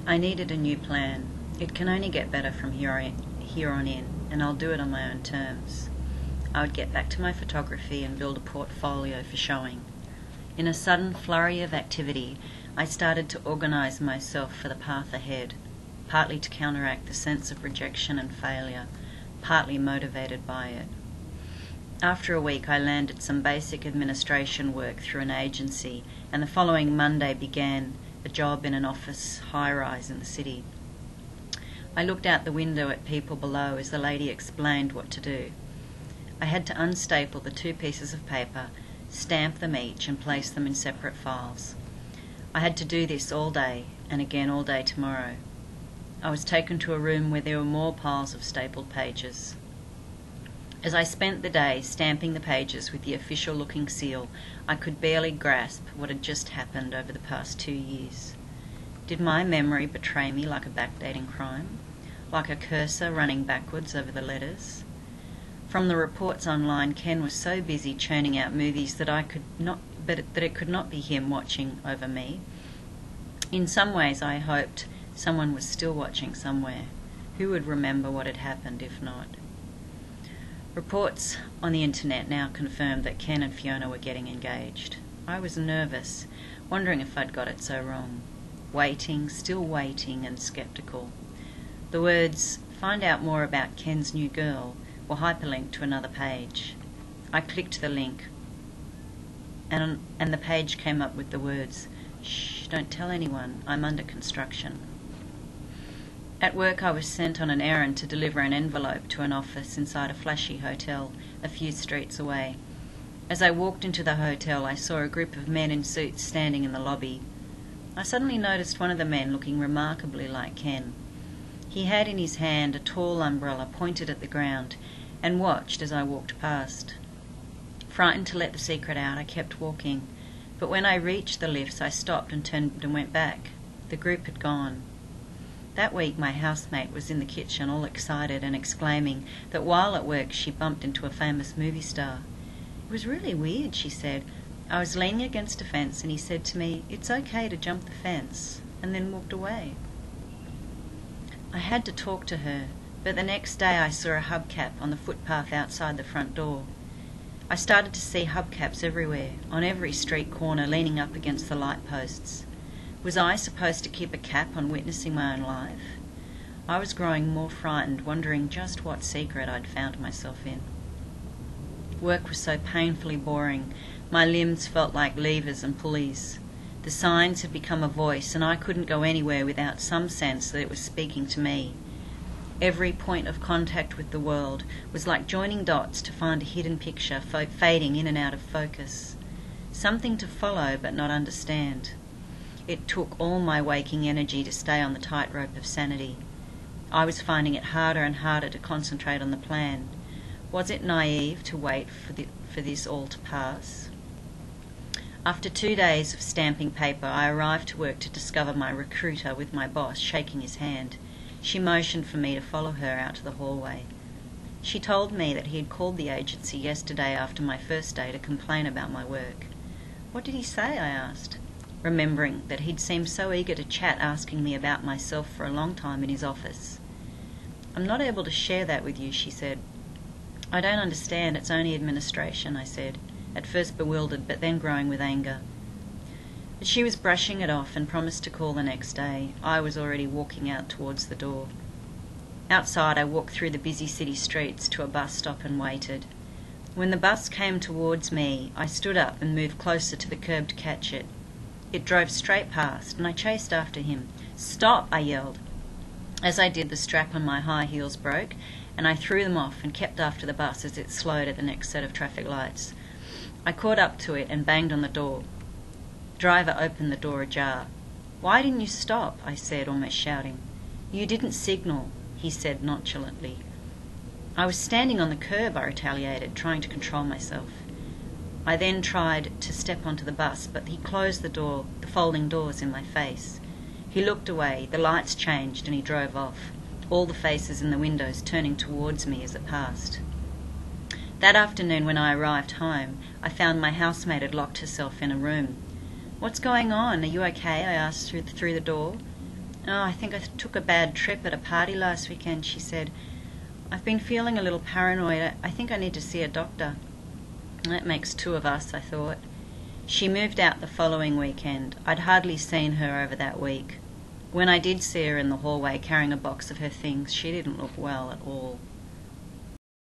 I needed a new plan. It can only get better from here on in, and I'll do it on my own terms. I would get back to my photography and build a portfolio for showing. In a sudden flurry of activity, I started to organise myself for the path ahead, partly to counteract the sense of rejection and failure, partly motivated by it. After a week, I landed some basic administration work through an agency, and the following Monday began a job in an office high-rise in the city. I looked out the window at people below as the lady explained what to do. I had to unstaple the 2 pieces of paper, stamp them each, and place them in separate files. I had to do this all day, and again all day tomorrow. I was taken to a room where there were more piles of stapled pages. As I spent the day stamping the pages with the official-looking seal, I could barely grasp what had just happened over the past 2 years. Did my memory betray me like a backdating crime? Like a cursor running backwards over the letters? From the reports online, Ken was so busy churning out movies that it could not be him watching over me. In some ways I hoped someone was still watching somewhere. Who would remember what had happened if not? Reports on the internet now confirmed that Ken and Fiona were getting engaged. I was nervous, wondering if I'd got it so wrong. Waiting, still waiting, and sceptical. The words, "Find out more about Ken's new girl," were hyperlinked to another page. I clicked the link, and the page came up with the words, "Shh, don't tell anyone, I'm under construction." At work, I was sent on an errand to deliver an envelope to an office inside a flashy hotel a few streets away. As I walked into the hotel, I saw a group of men in suits standing in the lobby. I suddenly noticed one of the men looking remarkably like Ken. He had in his hand a tall umbrella pointed at the ground and watched as I walked past. Frightened to let the secret out, I kept walking, but when I reached the lifts, I stopped and turned and went back. The group had gone. That week my housemate was in the kitchen all excited and exclaiming that while at work she bumped into a famous movie star. "It was really weird," she said. "I was leaning against a fence and he said to me, 'It's okay to jump the fence,' and then walked away." I had to talk to her, but the next day I saw a hubcap on the footpath outside the front door. I started to see hubcaps everywhere, on every street corner, leaning up against the light posts. Was I supposed to keep a cap on witnessing my own life? I was growing more frightened, wondering just what secret I'd found myself in. Work was so painfully boring. My limbs felt like levers and pulleys. The signs had become a voice, and I couldn't go anywhere without some sense that it was speaking to me. Every point of contact with the world was like joining dots to find a hidden picture fading in and out of focus. Something to follow but not understand. It took all my waking energy to stay on the tightrope of sanity. I was finding it harder and harder to concentrate on the plan. Was it naive to wait for this all to pass? After 2 days of stamping paper, I arrived to work to discover my recruiter with my boss shaking his hand. She motioned for me to follow her out to the hallway. She told me that he had called the agency yesterday after my first day to complain about my work. "What did he say?" I asked, remembering that he'd seemed so eager to chat, asking me about myself for a long time in his office. "I'm not able to share that with you," she said. "I don't understand, it's only administration," I said, at first bewildered but then growing with anger. But she was brushing it off and promised to call the next day. I was already walking out towards the door. Outside, I walked through the busy city streets to a bus stop and waited. When the bus came towards me, I stood up and moved closer to the curb to catch it. It drove straight past, and I chased after him. "Stop!" I yelled. As I did, the strap on my high heels broke, and I threw them off and kept after the bus as it slowed at the next set of traffic lights. I caught up to it and banged on the door. The driver opened the door ajar. "Why didn't you stop?" I said, almost shouting. "You didn't signal," he said nonchalantly. "I was standing on the curb," I retaliated, trying to control myself. I then tried to step onto the bus, but he closed the folding doors in my face. He looked away, the lights changed, and he drove off, all the faces in the windows turning towards me as it passed. That afternoon when I arrived home, I found my housemate had locked herself in a room. "What's going on? Are you okay?" I asked through the door. "Oh, I think I took a bad trip at a party last weekend," she said. "I've been feeling a little paranoid. I think I need to see a doctor." That makes two of us, I thought. She moved out the following weekend. I'd hardly seen her over that week. When I did see her in the hallway carrying a box of her things, she didn't look well at all.